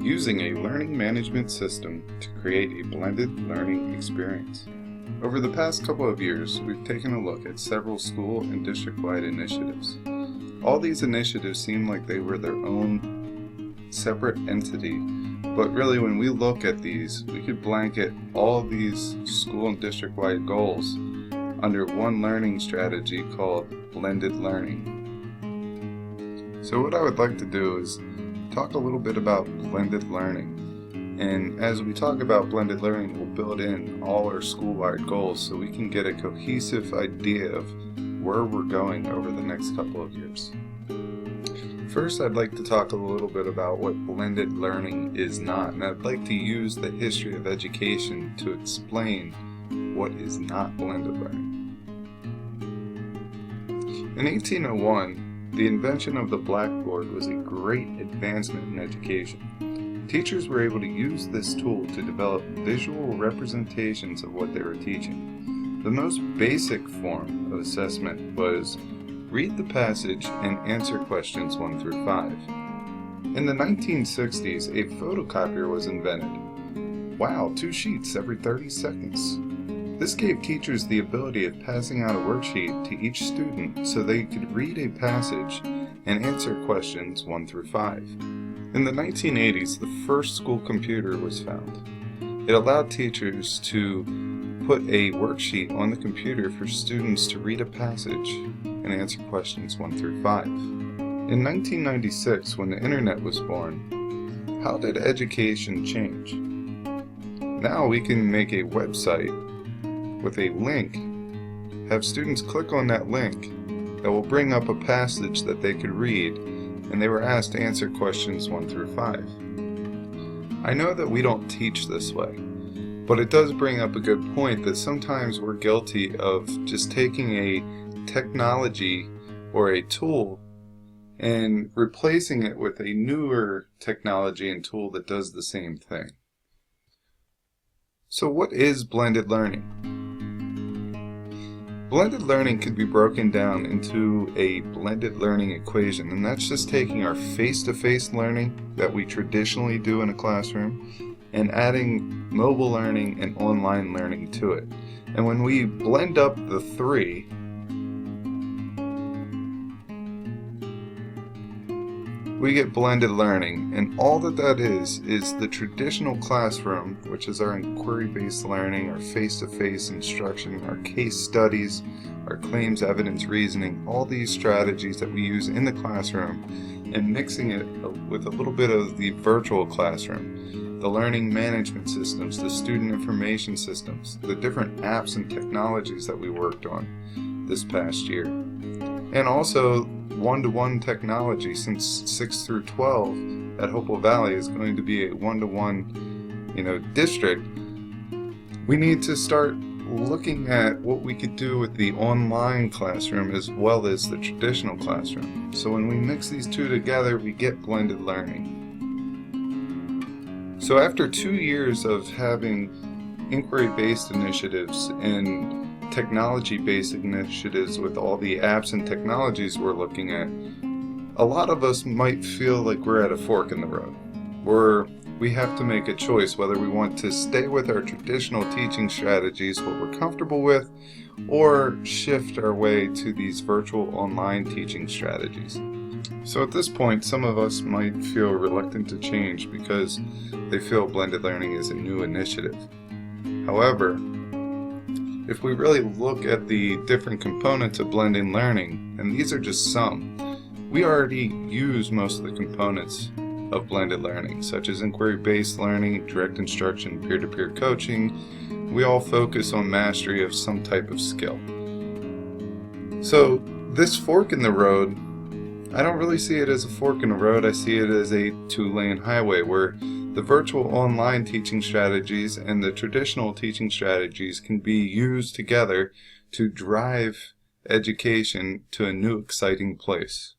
using a learning management system to create a blended learning experience. Over the past couple of years, we've taken a look at several school and district-wide initiatives. All these initiatives seem like they were their own separate entity, but really when we look at these, we could blanket all of these school and district-wide goals under one learning strategy called blended learning. So what I would like to do is talk a little bit about blended learning. And as we talk about blended learning, we'll build in all our school-wide goals so we can get a cohesive idea of where we're going over the next couple of years. First, I'd like to talk a little bit about what blended learning is not, and I'd like to use the history of education to explain what is not blended learning. In 1801, the invention of the blackboard was a great advancement in education. Teachers were able to use this tool to develop visual representations of what they were teaching. The most basic form of assessment was read the passage and answer questions 1 through 5. In the 1960s, a photocopier was invented. Wow, 2 sheets every 30 seconds. This gave teachers the ability of passing out a worksheet to each student so they could read a passage and answer questions 1 through 5. In the 1980s, the first school computer was found. It allowed teachers to put a worksheet on the computer for students to read a passage and answer questions 1 through 5. In 1996, when the internet was born, how did education change? Now we can make a website with a link, have students click on that link that will bring up a passage that they could read, and they were asked to answer questions 1 through 5. I know that we don't teach this way, but it does bring up a good point that sometimes we're guilty of just taking a technology or a tool and replacing it with a newer technology and tool that does the same thing. So what is blended learning? Blended learning could be broken down into a blended learning equation, and that's just taking our face-to-face learning that we traditionally do in a classroom and adding mobile learning and online learning to it. And when we blend up the three, we get blended learning, and all that is the traditional classroom, which is our inquiry-based learning, our face-to-face instruction, our case studies, our claims, evidence, reasoning, all these strategies that we use in the classroom, and mixing it with a little bit of the virtual classroom, the learning management systems, the student information systems, the different apps and technologies that we worked on this past year. And also one-to-one technology, since 6 through 12 at Hopewell Valley is going to be a one-to-one, district. We need to start looking at what we could do with the online classroom as well as the traditional classroom. So when we mix these two together, we get blended learning. So after 2 years of having inquiry-based initiatives and technology-based initiatives with all the apps and technologies we're looking at, a lot of us might feel like we're at a fork in the road, where we have to make a choice whether we want to stay with our traditional teaching strategies, what we're comfortable with, or shift our way to these virtual online teaching strategies. So at this point, some of us might feel reluctant to change because they feel blended learning is a new initiative. However, if we really look at the different components of blended learning, and these are just some, we already use most of the components of blended learning, such as inquiry-based learning, direct instruction, peer-to-peer coaching. We all focus on mastery of some type of skill. So this fork in the road, I don't really see it as a fork in the road. I see it as a 2-lane highway where the virtual online teaching strategies and the traditional teaching strategies can be used together to drive education to a new exciting place.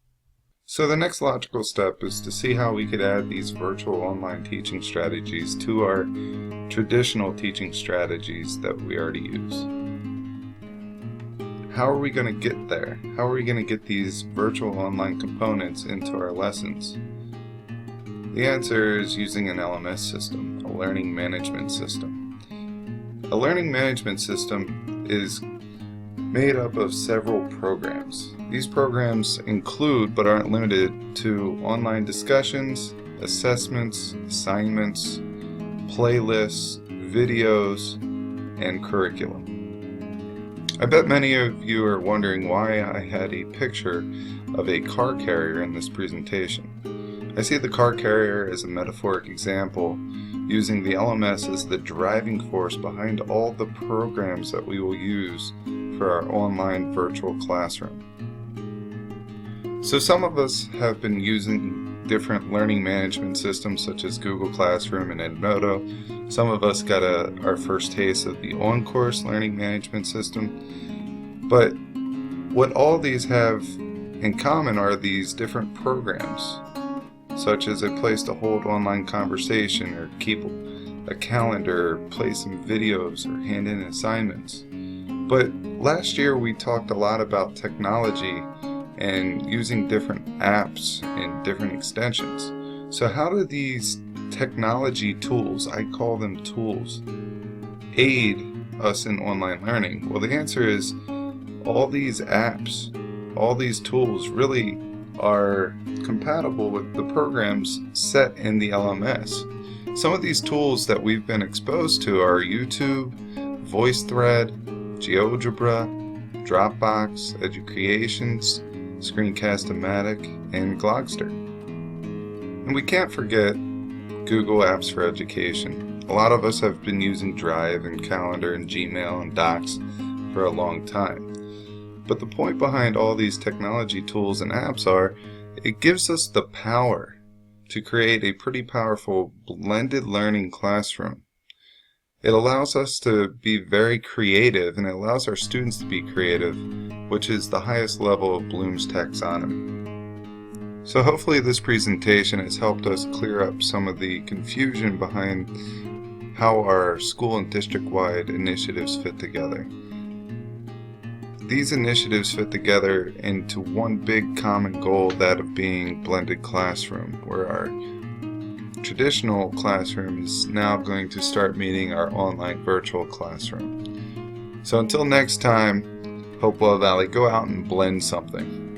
So the next logical step is to see how we could add these virtual online teaching strategies to our traditional teaching strategies that we already use. How are we going to get there? How are we going to get these virtual online components into our lessons? The answer is using an LMS system, a learning management system. A learning management system is made up of several programs. These programs include, but aren't limited to, online discussions, assessments, assignments, playlists, videos, and curriculum. I bet many of you are wondering why I had a picture of a car carrier in this presentation. I see the car carrier as a metaphoric example, using the LMS as the driving force behind all the programs that we will use for our online virtual classroom. So some of us have been using different learning management systems such as Google Classroom and Edmodo. Some of us got our first taste of the OnCourse learning management system. But what all these have in common are these different programs, such as a place to hold online conversation or keep a calendar, play some videos, or hand in assignments. But last year we talked a lot about technology and using different apps and different extensions. So how do these technology tools, I call them tools, aid us in online learning? Well, the answer is all these apps, all these tools really are compatible with the programs set in the LMS. Some of these tools that we've been exposed to are YouTube, VoiceThread, GeoGebra, Dropbox, Educreations, Screencast-O-Matic, and Glogster. And we can't forget Google Apps for Education. A lot of us have been using Drive and Calendar and Gmail and Docs for a long time. But the point behind all these technology tools and apps are, it gives us the power to create a pretty powerful blended learning classroom. It allows us to be very creative, and it allows our students to be creative, which is the highest level of Bloom's taxonomy. So hopefully this presentation has helped us clear up some of the confusion behind how our school and district-wide initiatives fit together. These initiatives fit together into one big common goal, that of being blended classroom, where our traditional classroom is now going to start meeting our online virtual classroom. So until next time, Hopewell Valley, go out and blend something.